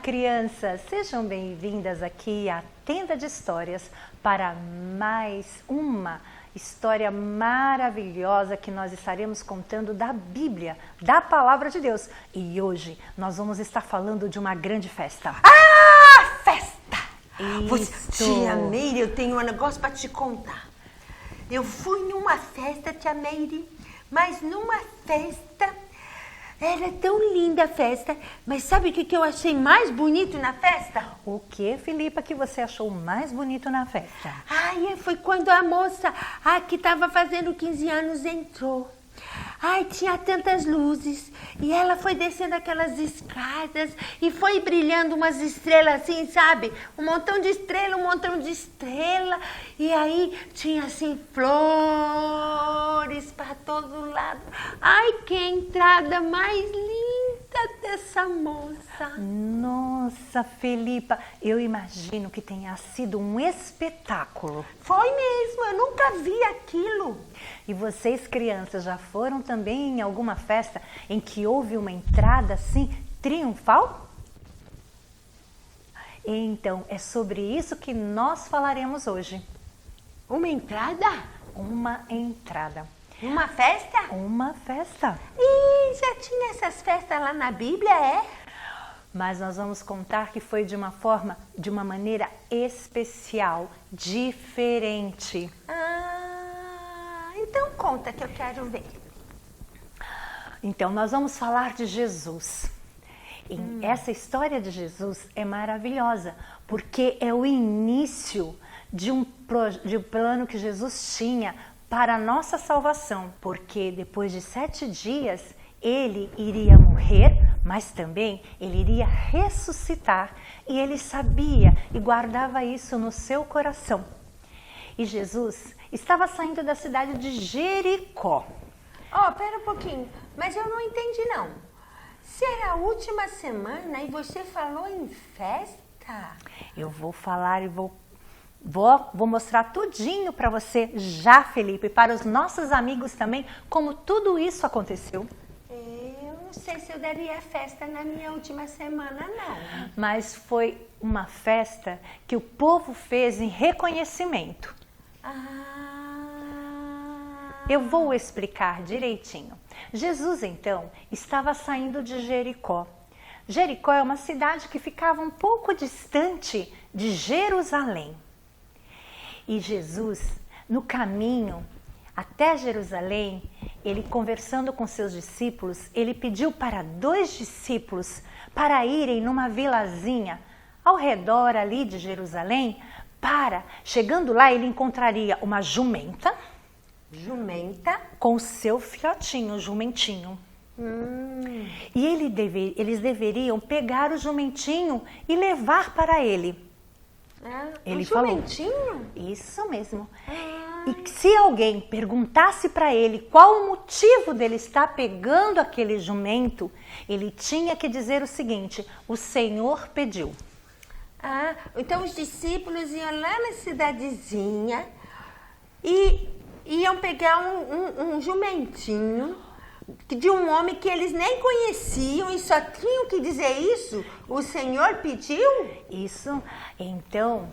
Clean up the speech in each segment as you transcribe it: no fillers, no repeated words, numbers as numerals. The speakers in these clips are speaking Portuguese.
crianças! Sejam bem-vindas aqui à Tenda de Histórias para mais uma história maravilhosa que nós estaremos contando da Bíblia, da Palavra de Deus. E hoje nós vamos estar falando de uma grande festa. Festa! Isso. Tia Meire, eu tenho um negócio para te contar. Eu fui numa festa, tia Meire, mas numa festa... Era tão linda a festa, mas sabe o que eu achei mais bonito na festa? O que, Filipa, que você achou mais bonito na festa? Ai, foi quando a moça que estava fazendo 15 anos entrou. Ai, tinha tantas luzes. E ela foi descendo aquelas escadas e foi brilhando umas estrelas assim, sabe? Um montão de estrela, um montão de estrela. E aí tinha assim flores para todo lado. Ai, que entrada mais linda dessa moça. Nossa, Filipa, eu imagino que tenha sido um espetáculo. Foi mesmo, eu nunca vi aquilo. E vocês, crianças, já foram também em alguma festa em que houve uma entrada assim triunfal? Então, é sobre isso que nós falaremos hoje. Uma entrada? Uma entrada. Uma festa? Uma festa. Ih, já tinha essas festas lá na Bíblia, é? Mas nós vamos contar que foi de uma maneira especial, diferente. Então conta que eu quero ver. Então, nós vamos falar de Jesus. E essa história de Jesus é maravilhosa, porque é o início de um plano que Jesus tinha para a nossa salvação. Porque depois de 7 dias, ele iria morrer, mas também ele iria ressuscitar. E ele sabia e guardava isso no seu coração. E Jesus estava saindo da cidade de Jericó. Pera um pouquinho, mas eu não entendi não. Se era a última semana e você falou em festa? Eu vou falar e vou mostrar tudinho para você já, Felipe, e para os nossos amigos também, como tudo isso aconteceu. Eu não sei se eu daria festa na minha última semana, não. Mas foi uma festa que o povo fez em reconhecimento. Eu vou explicar direitinho. Jesus, então, estava saindo de Jericó. Jericó é uma cidade que ficava um pouco distante de Jerusalém. E Jesus, no caminho até Jerusalém, ele conversando com seus discípulos, ele pediu para 2 discípulos para irem numa vilazinha ao redor ali de Jerusalém, chegando lá ele encontraria uma jumenta. Jumenta? Com o seu filhotinho, o jumentinho. E eles deveriam pegar o jumentinho e levar para ele. Ele falou, jumentinho? Isso mesmo. E se alguém perguntasse para ele qual o motivo dele estar pegando aquele jumento, ele tinha que dizer o seguinte: o Senhor pediu. Então os discípulos iam lá na cidadezinha e iam pegar um jumentinho de um homem que eles nem conheciam e só tinham que dizer isso. O Senhor pediu? Isso. Então,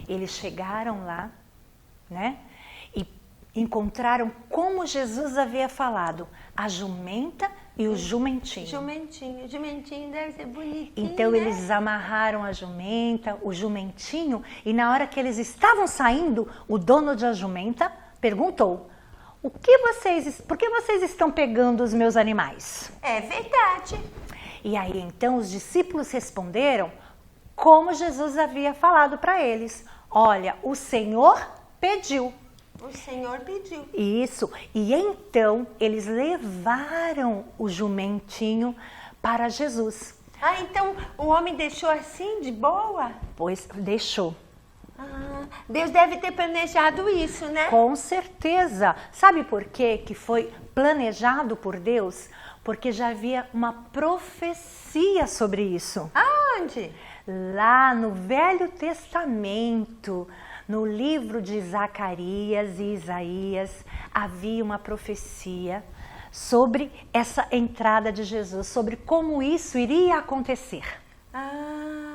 eles chegaram lá, né? E encontraram como Jesus havia falado, a jumenta e o jumentinho. Jumentinho deve ser bonitinho. Então, né? eles amarraram a jumenta, o jumentinho, e na hora que eles estavam saindo, o dono da jumenta perguntou: por que vocês estão pegando os meus animais? É verdade. E aí então os discípulos responderam como Jesus havia falado para eles: olha, o Senhor pediu. O Senhor pediu. Isso. E então eles levaram o jumentinho para Jesus. Então o homem deixou assim de boa? Pois deixou. Deus deve ter planejado isso, né? Com certeza. Sabe por quê que foi planejado por Deus? Porque já havia uma profecia sobre isso. Aonde? Lá no Velho Testamento, no livro de Zacarias e Isaías, havia uma profecia sobre essa entrada de Jesus, sobre como isso iria acontecer. Ah,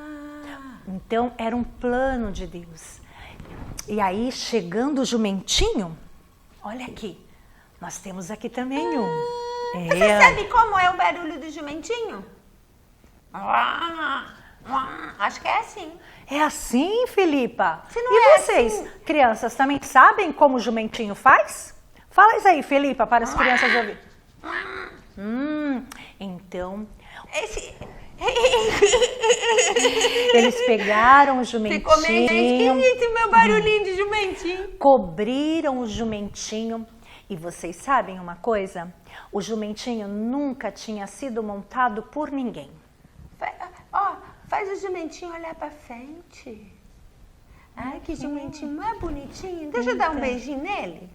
Então era um plano de Deus. E aí, chegando o jumentinho, olha aqui, nós temos aqui também um. Você sabe como é o barulho do jumentinho? Acho que é assim. É assim, Felipa? Se não E é vocês, assim... crianças, também sabem como o jumentinho faz? Fala isso aí, Felipa, para as crianças ouvirem. Então, eles pegaram o jumentinho. Ficou meio esquisito meu barulhinho de jumentinho. Cobriram o jumentinho. E vocês sabem uma coisa? O jumentinho nunca tinha sido montado por ninguém. Faz o jumentinho olhar pra frente. Ai, que jumentinho mais bonitinho. Deixa eu dar um beijinho nele.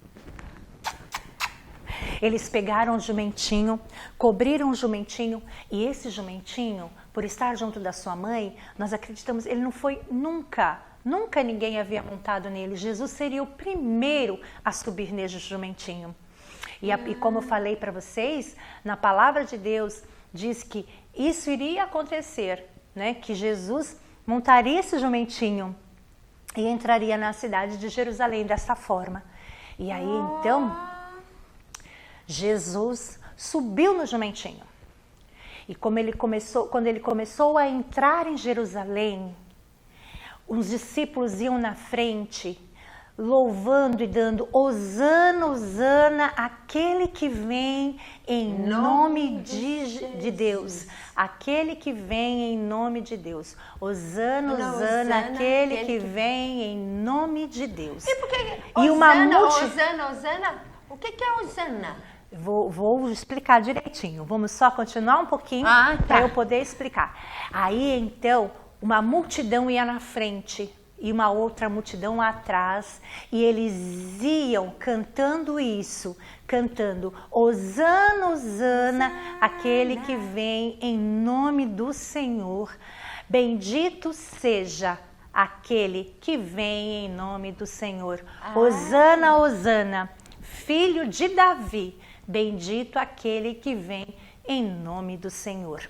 Eles pegaram o jumentinho, cobriram o jumentinho, e esse jumentinho, por estar junto da sua mãe, nós acreditamos, ele não foi nunca ninguém havia montado nele. Jesus seria o primeiro a subir nesse jumentinho. E como eu falei para vocês, na palavra de Deus diz que isso iria acontecer, né? Que Jesus montaria esse jumentinho e entraria na cidade de Jerusalém dessa forma. E aí então, Jesus subiu no jumentinho. E quando ele começou a entrar em Jerusalém, os discípulos iam na frente, louvando e dando Hosana, Hosana, aquele que vem em nome de Deus. Aquele que vem em nome de Deus. Hosana, Hosana, aquele que vem em nome de Deus. E por que Hosana? O que é Hosana? Vou explicar direitinho. Vamos só continuar um pouquinho para eu poder explicar. Aí então, uma multidão ia na frente e uma outra multidão atrás, e eles iam cantando isso, cantando Hosana, Hosana, aquele que vem em nome do Senhor. Bendito seja aquele que vem em nome do Senhor. Hosana, Hosana, filho de Davi, bendito aquele que vem em nome do Senhor.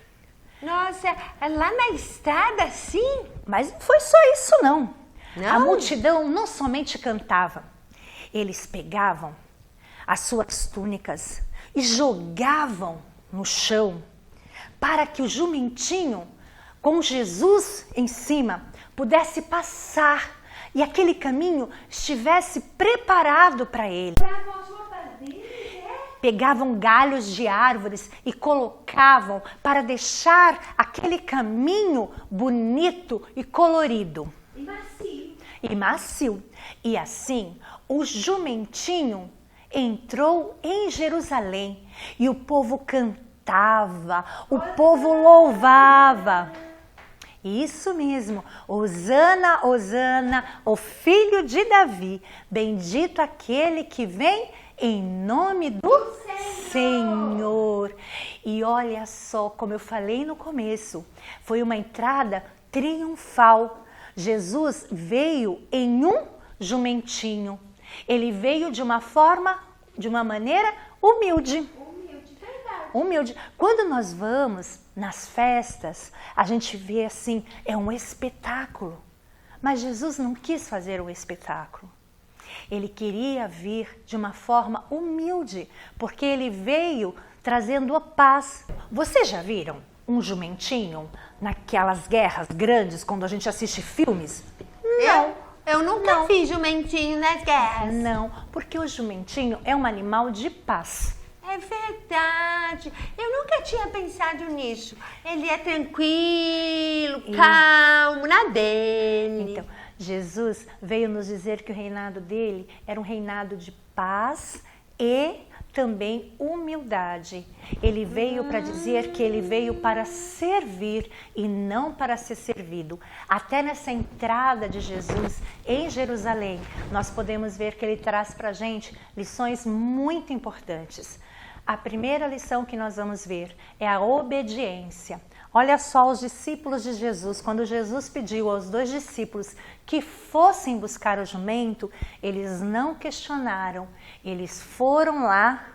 Nossa, lá na estrada, sim? Mas não foi só isso, não. A multidão não somente cantava, eles pegavam as suas túnicas e jogavam no chão para que o jumentinho, com Jesus em cima, pudesse passar e aquele caminho estivesse preparado para ele. Pegavam galhos de árvores e colocavam para deixar aquele caminho bonito e colorido. E macio. E assim, o jumentinho entrou em Jerusalém e o povo cantava, o povo louvava. Isso mesmo, Hosana, Hosana, o filho de Davi, bendito aquele que vem em nome do Senhor. E olha só, como eu falei no começo, foi uma entrada triunfal. Jesus veio em um jumentinho. Ele veio de uma maneira humilde. Humilde. Quando nós vamos nas festas, a gente vê assim, é um espetáculo. Mas Jesus não quis fazer um espetáculo. Ele queria vir de uma forma humilde, porque ele veio trazendo a paz. Vocês já viram um jumentinho naquelas guerras grandes, quando a gente assiste filmes? Não. Eu nunca fiz jumentinho nas guerras. Não, porque o jumentinho é um animal de paz. É verdade. Eu nunca tinha pensado nisso. Ele é tranquilo, calmo, na dele. Então, Jesus veio nos dizer que o reinado dele era um reinado de paz e também humildade. Ele veio para dizer que ele veio para servir e não para ser servido. Até nessa entrada de Jesus em Jerusalém, nós podemos ver que ele traz para a gente lições muito importantes. A primeira lição que nós vamos ver é a obediência. Olha só os discípulos de Jesus, quando Jesus pediu aos 2 discípulos que fossem buscar o jumento, eles não questionaram, eles foram lá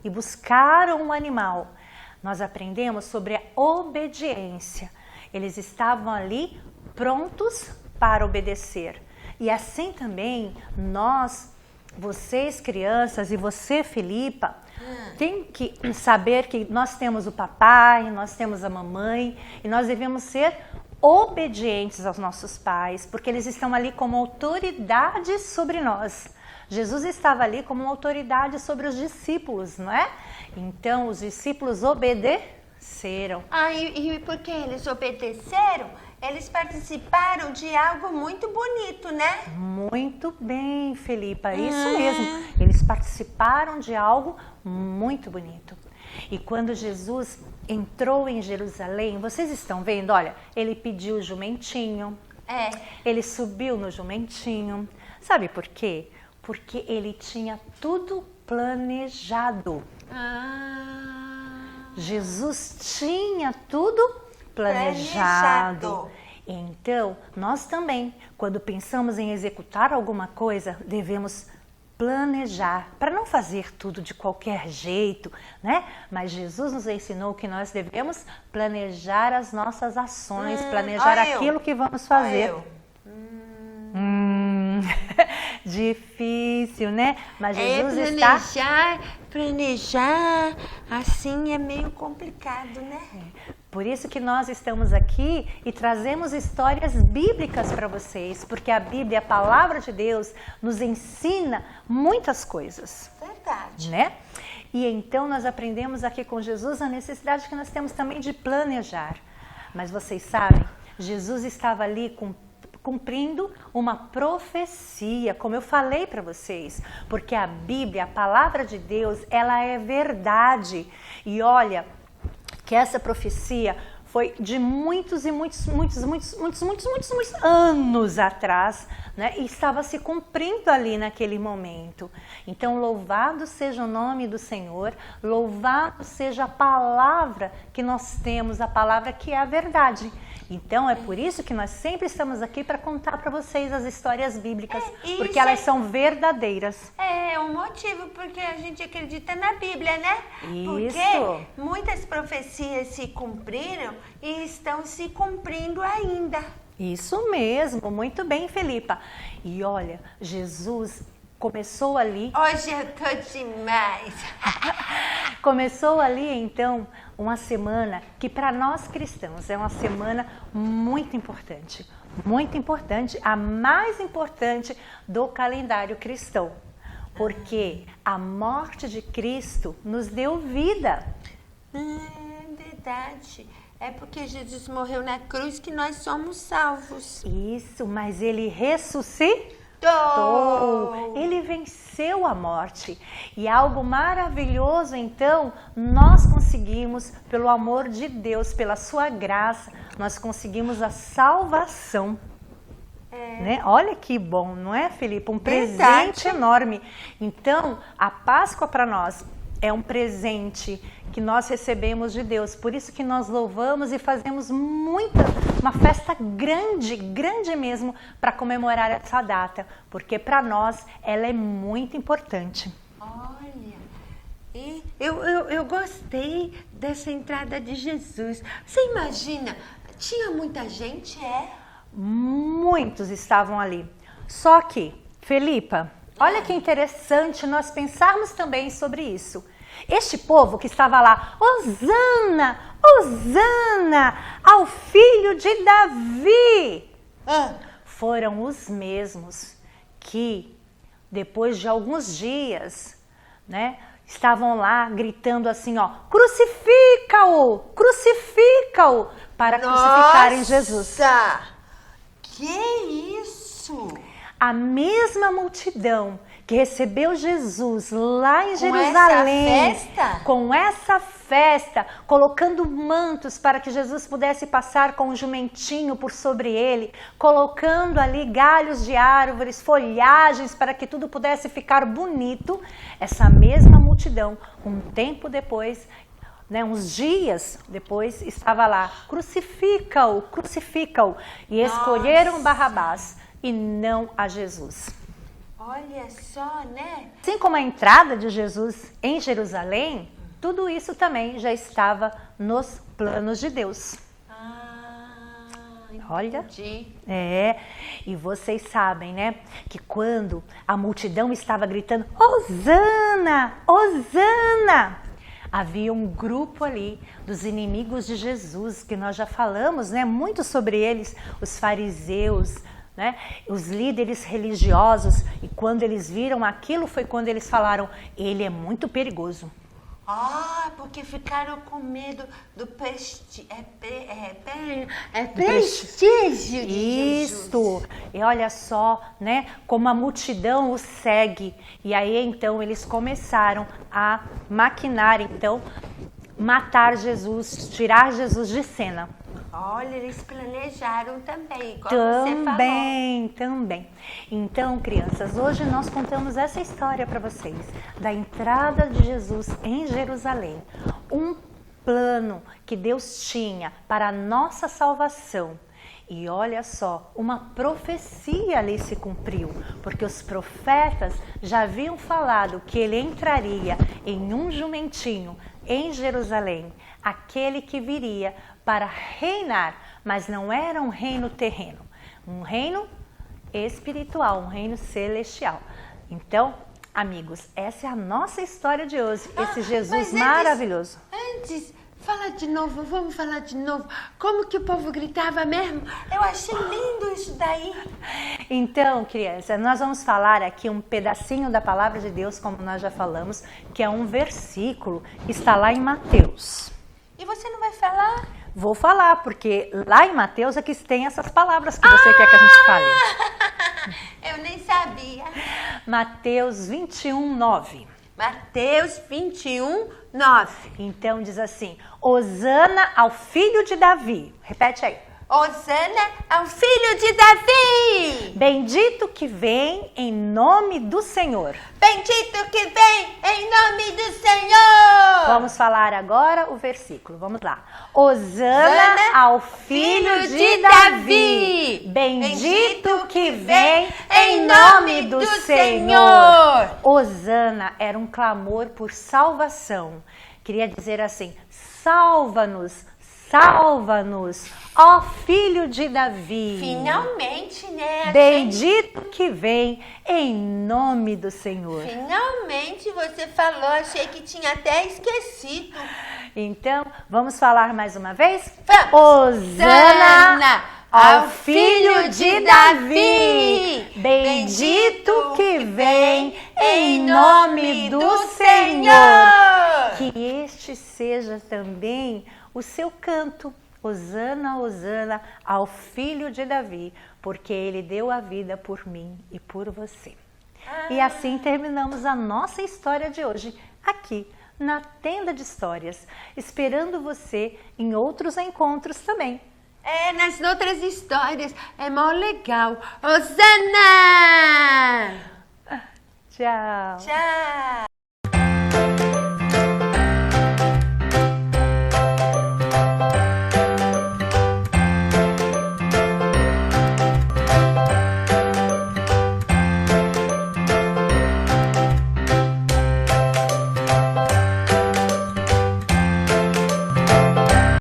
e buscaram o animal. Nós aprendemos sobre a obediência. Eles estavam ali prontos para obedecer. E assim também vocês crianças e você, Felipa, tem que saber que nós temos o papai, nós temos a mamãe e nós devemos ser obedientes aos nossos pais, porque eles estão ali como autoridade sobre nós. Jesus estava ali como uma autoridade sobre os discípulos, não é? Então os discípulos obedeceram. E porque eles obedeceram, eles participaram de algo muito bonito, né? Muito bem, Felipa, isso mesmo. Eles participaram de algo muito bonito. E quando Jesus entrou em Jerusalém, vocês estão vendo? Olha, ele pediu o jumentinho. Ele subiu no jumentinho. Sabe por quê? Porque ele tinha tudo planejado. Jesus tinha tudo planejado. Então, nós também, quando pensamos em executar alguma coisa, devemos planejar, para não fazer tudo de qualquer jeito, né? Mas Jesus nos ensinou que nós devemos planejar as nossas ações, planejar aquilo que vamos fazer. Difícil, né? Mas Jesus planejar, assim é meio complicado, né? Por isso que nós estamos aqui e trazemos histórias bíblicas para vocês, porque a Bíblia, a palavra de Deus, nos ensina muitas coisas. Verdade. Né? E então nós aprendemos aqui com Jesus a necessidade que nós temos também de planejar. Mas vocês sabem, Jesus estava ali cumprindo uma profecia, como eu falei para vocês, porque a Bíblia, a palavra de Deus, ela é verdade. E olha, que essa profecia foi de muitos anos atrás, né? E estava se cumprindo ali naquele momento. Então, louvado seja o nome do Senhor, louvado seja a palavra que nós temos, a palavra que é a verdade. Então, é por isso que nós sempre estamos aqui para contar para vocês as histórias bíblicas, porque elas são verdadeiras. É um motivo porque a gente acredita na Bíblia, né? Isso. Porque muitas profecias se cumpriram e estão se cumprindo ainda. Isso mesmo, muito bem, Felipa. E olha, Jesus começou ali... Hoje eu tô demais. Começou ali, então, uma semana que para nós cristãos é uma semana muito importante, a mais importante do calendário cristão, porque a morte de Cristo nos deu vida. Verdade. É porque Jesus morreu na cruz que nós somos salvos. Isso, mas ele ressuscitou. Ele venceu a morte. E algo maravilhoso, então, nós conseguimos, pelo amor de Deus, pela sua graça, nós conseguimos a salvação. Né? Olha que bom, não é, Felipe? Um presente enorme. Então, a Páscoa para nós é um presente que nós recebemos de Deus. Por isso que nós louvamos e fazemos uma festa grande mesmo para comemorar essa data, porque para nós ela é muito importante. Olha, e eu gostei dessa entrada de Jesus. Você imagina, tinha muita gente, Muitos estavam ali. Só que, Felipa, olha que interessante nós pensarmos também sobre isso. Este povo que estava lá, Hosana, Hosana, ao filho de Davi, foram os mesmos que, depois de alguns dias, né, estavam lá gritando assim, ó, crucifica-o, crucifica-o, para crucificarem Jesus. Nossa, que isso? A mesma multidão que recebeu Jesus lá em Jerusalém, com essa festa, colocando mantos para que Jesus pudesse passar com um jumentinho por sobre ele, colocando ali galhos de árvores, folhagens para que tudo pudesse ficar bonito. Essa mesma multidão, um tempo depois, né, uns dias depois, estava lá, crucifica-o, crucifica-o, e escolheram Barrabás e não a Jesus. Olha só, né? Assim como a entrada de Jesus em Jerusalém, tudo isso também já estava nos planos de Deus. Olha, entendi. E vocês sabem, né, que quando a multidão estava gritando, Hosana, Hosana, havia um grupo ali dos inimigos de Jesus, que nós já falamos, né, muito sobre eles, os fariseus, né, os líderes religiosos, e quando eles viram aquilo foi quando eles falaram, ele é muito perigoso. Ah, porque ficaram com medo do prestígio de Jesus. Isso, e olha só, né, como a multidão o segue, e aí então eles começaram a maquinar, então, matar Jesus, tirar Jesus de cena. Olha, eles planejaram também, igual você falou. Também. Então, crianças, hoje nós contamos essa história para vocês, da entrada de Jesus em Jerusalém. Um plano que Deus tinha para a nossa salvação. E olha só, uma profecia ali se cumpriu, porque os profetas já haviam falado que ele entraria em um jumentinho em Jerusalém, aquele que viria para reinar, mas não era um reino terreno, um reino espiritual, um reino celestial. Então, amigos, essa é a nossa história de hoje, esse Jesus maravilhoso. Antes, fala de novo, vamos falar de novo. Como que o povo gritava mesmo? Eu achei lindo isso daí. Então, criança, nós vamos falar aqui um pedacinho da palavra de Deus, como nós já falamos, que é um versículo que está lá em Mateus. E você não vai falar? Vou falar, porque lá em Mateus é que tem essas palavras que você quer que a gente fale. Eu nem sabia. Mateus 21, 9. Mateus 21, 9. Então diz assim, Hosana ao filho de Davi. Repete aí. Hosana ao filho de Davi. Bendito que vem em nome do Senhor. Bendito que vem em nome do Senhor. Vamos falar agora o versículo. Vamos lá. Hosana ao filho de Davi. Bendito que vem em nome do Senhor. Hosana era um clamor por salvação. Queria dizer assim, salva-nos, salva-nos, ó filho de Davi. Finalmente, né? Bendito que vem em nome do Senhor. Finalmente você falou, achei que tinha até esquecido. Então, vamos falar mais uma vez? Vamos. Hosana ao filho de Davi. Bendito que vem em nome do Senhor. Que este seja também o seu canto. Hosana, Hosana ao filho de Davi, porque ele deu a vida por mim e por você. E assim terminamos a nossa história de hoje aqui na Tenda de Histórias, esperando você em outros encontros também. Nas outras histórias, é mó legal. Hosana! Tchau! Tchau!